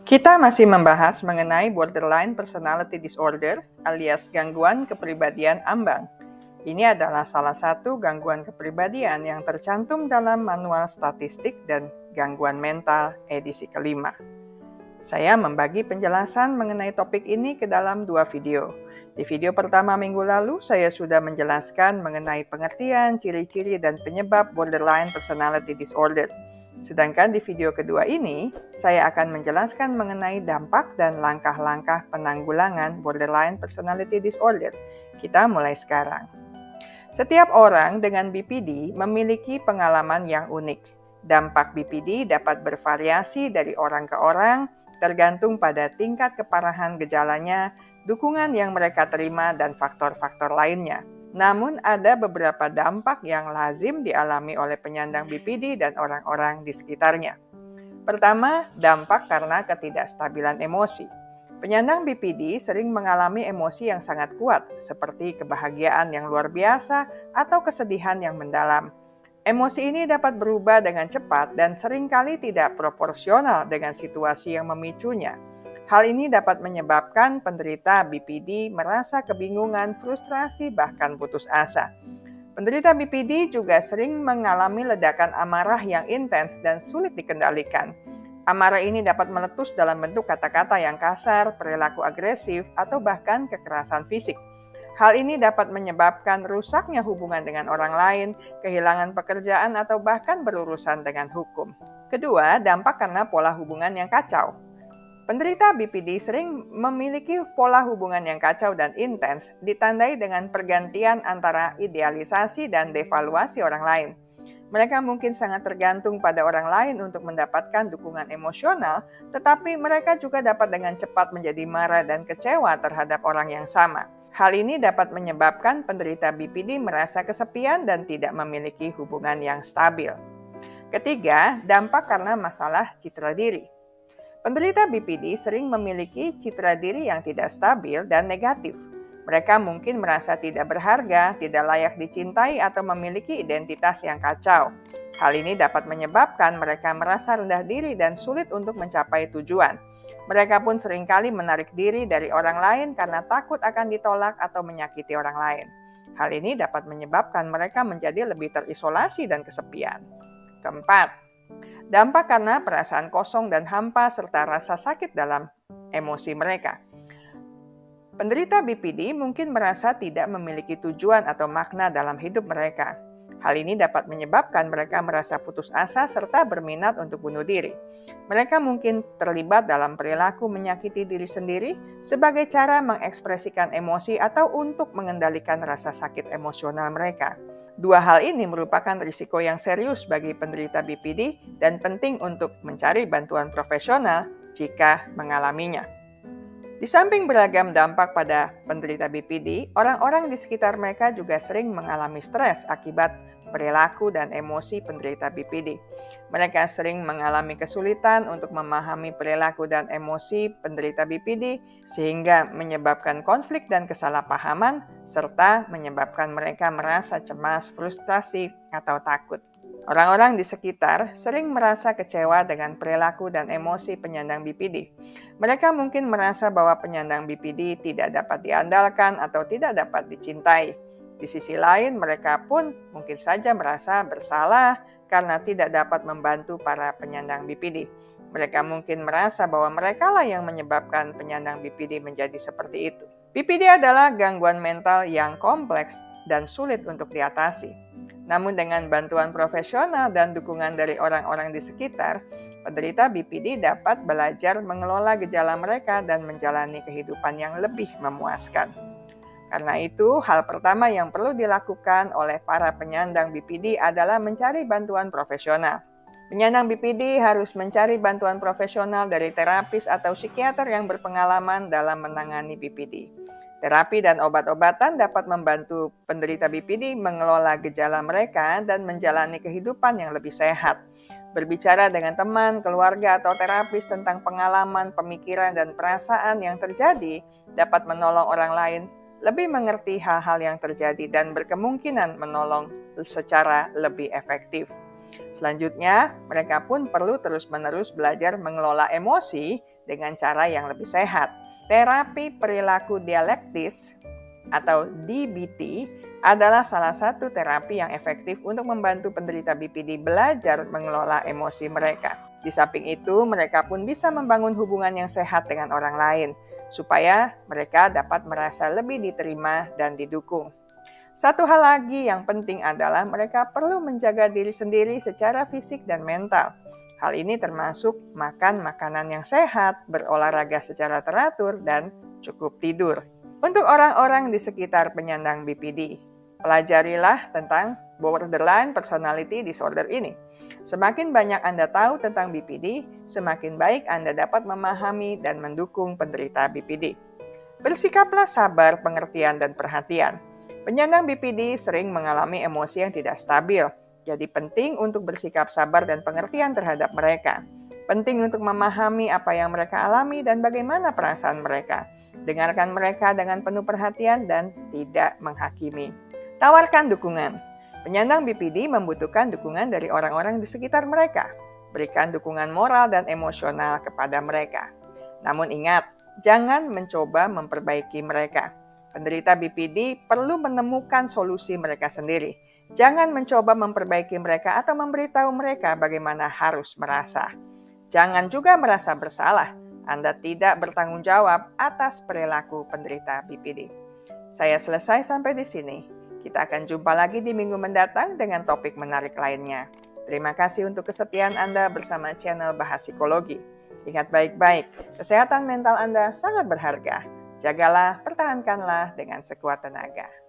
Kita masih membahas mengenai borderline personality disorder alias gangguan kepribadian ambang. Ini adalah salah satu gangguan kepribadian yang tercantum dalam Manual Statistik dan Gangguan Mental edisi kelima. Saya membagi penjelasan mengenai topik ini ke dalam 2 video. Di video pertama minggu lalu, saya sudah menjelaskan mengenai pengertian, ciri-ciri, dan penyebab borderline personality disorder. Sedangkan di video kedua ini, saya akan menjelaskan mengenai dampak dan langkah-langkah penanggulangan borderline personality disorder. Kita mulai sekarang. Setiap orang dengan BPD memiliki pengalaman yang unik. Dampak BPD dapat bervariasi dari orang ke orang, tergantung pada tingkat keparahan gejalanya, dukungan yang mereka terima, dan faktor-faktor lainnya. Namun ada beberapa dampak yang lazim dialami oleh penyandang BPD dan orang-orang di sekitarnya. Pertama, dampak karena ketidakstabilan emosi. Penyandang BPD sering mengalami emosi yang sangat kuat, seperti kebahagiaan yang luar biasa atau kesedihan yang mendalam. Emosi ini dapat berubah dengan cepat dan seringkali tidak proporsional dengan situasi yang memicunya. Hal ini dapat menyebabkan penderita BPD merasa kebingungan, frustrasi, bahkan putus asa. Penderita BPD juga sering mengalami ledakan amarah yang intens dan sulit dikendalikan. Amarah ini dapat meletus dalam bentuk kata-kata yang kasar, perilaku agresif, atau bahkan kekerasan fisik. Hal ini dapat menyebabkan rusaknya hubungan dengan orang lain, kehilangan pekerjaan, atau bahkan berurusan dengan hukum. Kedua, dampak karena pola hubungan yang kacau. Penderita BPD sering memiliki pola hubungan yang kacau dan intens, ditandai dengan pergantian antara idealisasi dan devaluasi orang lain. Mereka mungkin sangat tergantung pada orang lain untuk mendapatkan dukungan emosional, tetapi mereka juga dapat dengan cepat menjadi marah dan kecewa terhadap orang yang sama. Hal ini dapat menyebabkan penderita BPD merasa kesepian dan tidak memiliki hubungan yang stabil. Ketiga, dampak karena masalah citra diri. Penderita BPD sering memiliki citra diri yang tidak stabil dan negatif. Mereka mungkin merasa tidak berharga, tidak layak dicintai, atau memiliki identitas yang kacau. Hal ini dapat menyebabkan mereka merasa rendah diri dan sulit untuk mencapai tujuan. Mereka pun seringkali menarik diri dari orang lain karena takut akan ditolak atau menyakiti orang lain. Hal ini dapat menyebabkan mereka menjadi lebih terisolasi dan kesepian. Keempat, dampak karena perasaan kosong dan hampa serta rasa sakit dalam emosi mereka. Penderita BPD mungkin merasa tidak memiliki tujuan atau makna dalam hidup mereka. Hal ini dapat menyebabkan mereka merasa putus asa serta berminat untuk bunuh diri. Mereka mungkin terlibat dalam perilaku menyakiti diri sendiri sebagai cara mengekspresikan emosi atau untuk mengendalikan rasa sakit emosional mereka. Dua hal ini merupakan risiko yang serius bagi penderita BPD dan penting untuk mencari bantuan profesional jika mengalaminya. Di samping beragam dampak pada penderita BPD, orang-orang di sekitar mereka juga sering mengalami stres akibat perilaku dan emosi penderita BPD. Mereka sering mengalami kesulitan untuk memahami perilaku dan emosi penderita BPD sehingga menyebabkan konflik dan kesalahpahaman serta menyebabkan mereka merasa cemas, frustasi, atau takut. Orang-orang di sekitar sering merasa kecewa dengan perilaku dan emosi penyandang BPD. Mereka mungkin merasa bahwa penyandang BPD tidak dapat diandalkan atau tidak dapat dicintai. Di sisi lain, mereka pun mungkin saja merasa bersalah karena tidak dapat membantu para penyandang BPD. Mereka mungkin merasa bahwa merekalah yang menyebabkan penyandang BPD menjadi seperti itu. BPD adalah gangguan mental yang kompleks dan sulit untuk diatasi. Namun dengan bantuan profesional dan dukungan dari orang-orang di sekitar, penderita BPD dapat belajar mengelola gejala mereka dan menjalani kehidupan yang lebih memuaskan. Karena itu, hal pertama yang perlu dilakukan oleh para penyandang BPD adalah mencari bantuan profesional. Penyandang BPD harus mencari bantuan profesional dari terapis atau psikiater yang berpengalaman dalam menangani BPD. Terapi dan obat-obatan dapat membantu penderita BPD mengelola gejala mereka dan menjalani kehidupan yang lebih sehat. Berbicara dengan teman, keluarga, atau terapis tentang pengalaman, pemikiran, dan perasaan yang terjadi dapat menolong orang lain lebih mengerti hal-hal yang terjadi dan berkemungkinan menolong secara lebih efektif. Selanjutnya, mereka pun perlu terus-menerus belajar mengelola emosi dengan cara yang lebih sehat. Terapi perilaku dialektis atau DBT adalah salah satu terapi yang efektif untuk membantu penderita BPD belajar mengelola emosi mereka. Di samping itu, mereka pun bisa membangun hubungan yang sehat dengan orang lain, supaya mereka dapat merasa lebih diterima dan didukung. Satu hal lagi yang penting adalah mereka perlu menjaga diri sendiri secara fisik dan mental. Hal ini termasuk makan makanan yang sehat, berolahraga secara teratur, dan cukup tidur. Untuk orang-orang di sekitar penyandang BPD, pelajarilah tentang borderline personality disorder ini. Semakin banyak Anda tahu tentang BPD, semakin baik Anda dapat memahami dan mendukung penderita BPD. Bersikaplah sabar, pengertian, dan perhatian. Penyandang BPD sering mengalami emosi yang tidak stabil, jadi penting untuk bersikap sabar dan pengertian terhadap mereka. Penting untuk memahami apa yang mereka alami dan bagaimana perasaan mereka. Dengarkan mereka dengan penuh perhatian dan tidak menghakimi. Tawarkan dukungan. Penyandang BPD membutuhkan dukungan dari orang-orang di sekitar mereka. Berikan dukungan moral dan emosional kepada mereka. Namun ingat, jangan mencoba memperbaiki mereka. Penderita BPD perlu menemukan solusi mereka sendiri. Jangan mencoba memperbaiki mereka atau memberitahu mereka bagaimana harus merasa. Jangan juga merasa bersalah. Anda tidak bertanggung jawab atas perilaku penderita BPD. Saya selesai sampai di sini. Kita akan jumpa lagi di minggu mendatang dengan topik menarik lainnya. Terima kasih untuk kesetiaan Anda bersama channel Bahas Psikologi. Ingat baik-baik, kesehatan mental Anda sangat berharga. Jagalah, pertahankanlah dengan sekuat tenaga.